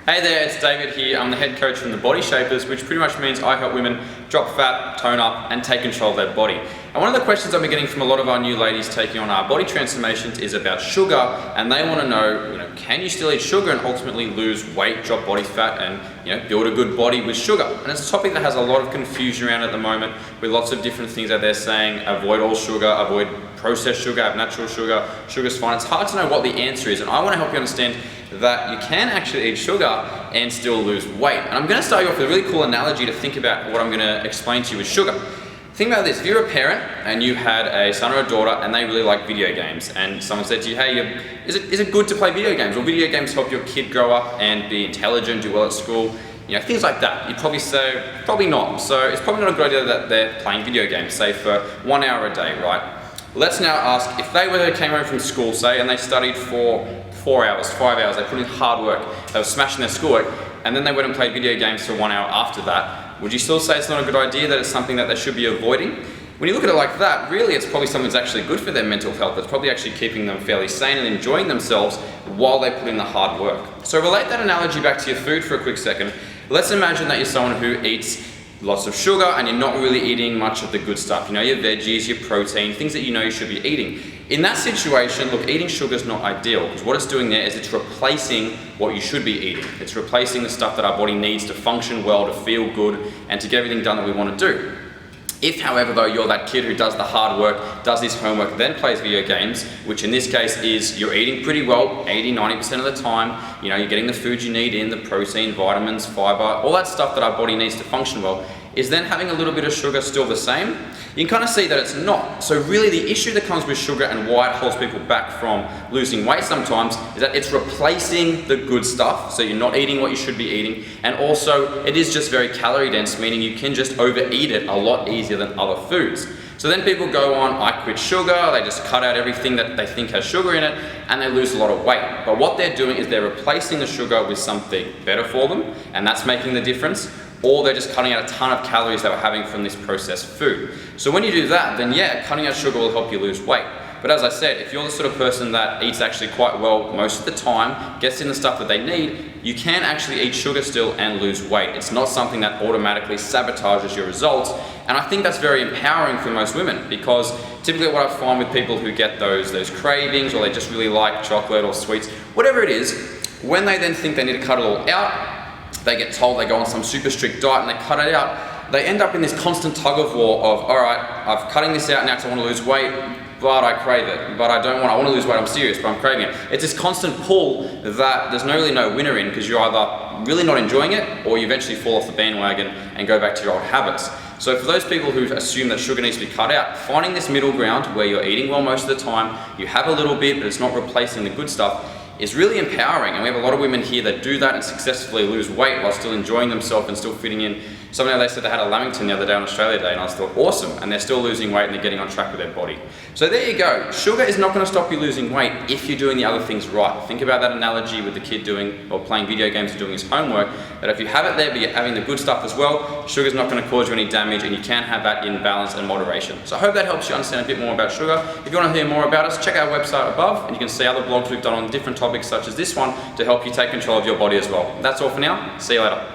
Hey there, it's David here. I'm the head coach from the Body Shapers, which pretty much means I help women drop fat, tone up, and take control of their body. And one of the questions I've been getting from a lot of our new ladies taking on our body transformations is about sugar, and they want to know, can you still eat sugar and ultimately lose weight, drop body fat, and build a good body with sugar? And it's a topic that has a lot of confusion around at the moment, with lots of different things out there saying avoid all sugar, avoid processed sugar, have natural sugar, sugar's fine. It's hard to know what the answer is, and I want to help you understand that you can actually eat sugar and still lose weight. And I'm going to start you off with a really cool analogy to think about what I'm going to explain to you with sugar. Think about this: if you're a parent and you had a son or a daughter and they really like video games, and someone said to you, hey, is it good to play video games? Will video games help your kid grow up and be intelligent, do well at school? Things like that. You'd probably say, probably not. So it's probably not a good idea that they're playing video games, say for 1 hour a day, right? Let's now ask, if they came home from school, say, and they studied for 4 hours, 5 hours, they put in hard work, they were smashing their schoolwork, and then they went and played video games for 1 hour after that, would you still say it's not a good idea, that it's something that they should be avoiding? When you look at it like that, really it's probably something that's actually good for their mental health. It's probably actually keeping them fairly sane and enjoying themselves while they put in the hard work. So relate that analogy back to your food for a quick second. Let's imagine that you're someone who eats lots of sugar and you're not really eating much of the good stuff. Your veggies, your protein, things that you should be eating. In that situation, look, eating sugar is not ideal, because what it's doing there is it's replacing what you should be eating. It's replacing the stuff that our body needs to function well, to feel good, and to get everything done that we want to do. If, however, though, you're that kid who does the hard work, does his homework, then plays video games, which in this case is you're eating pretty well 80-90% of the time, you're getting the food you need in, the protein, vitamins, fiber, all that stuff that our body needs to function well, is then having a little bit of sugar still the same? You can kind of see that it's not. So really the issue that comes with sugar and why it holds people back from losing weight sometimes is that it's replacing the good stuff, so you're not eating what you should be eating, and also it is just very calorie dense, meaning you can just overeat it a lot easier than other foods. So then people go on, I quit sugar, they just cut out everything that they think has sugar in it, and they lose a lot of weight. But what they're doing is they're replacing the sugar with something better for them, and that's making the difference. Or they're just cutting out a ton of calories they were having from this processed food. So when you do that, then yeah, cutting out sugar will help you lose weight. But as I said, if you're the sort of person that eats actually quite well most of the time, gets in the stuff that they need, you can actually eat sugar still and lose weight. It's not something that automatically sabotages your results. And I think that's very empowering for most women, because typically what I find with people who get those cravings, or they just really like chocolate or sweets, whatever it is, when they then think they need to cut it all out, they get told they go on some super strict diet and they cut it out, they end up in this constant tug of war of, all right, I'm cutting this out now because I want to lose weight, but I crave it, but I want to lose weight, I'm serious, but I'm craving it. It's this constant pull that there's really no winner in, because you're either really not enjoying it, or you eventually fall off the bandwagon and go back to your old habits. So for those people who assume that sugar needs to be cut out, finding this middle ground where you're eating well most of the time, you have a little bit, but it's not replacing the good stuff, is really empowering. And we have a lot of women here that do that and successfully lose weight while still enjoying themselves and still fitting in. Something they said they had a Lamington the other day on Australia Day, and I just thought, awesome, and they're still losing weight and they're getting on track with their body. So there you go. Sugar is not going to stop you losing weight if you're doing the other things right. Think about that analogy with the kid doing or playing video games and doing his homework, that if you have it there but you're having the good stuff as well, sugar's not going to cause you any damage, and you can have that in balance and moderation. So I hope that helps you understand a bit more about sugar. If you want to hear more about us, check our website above, and you can see other blogs we've done on different topics such as this one to help you take control of your body as well. That's all for now. See you later.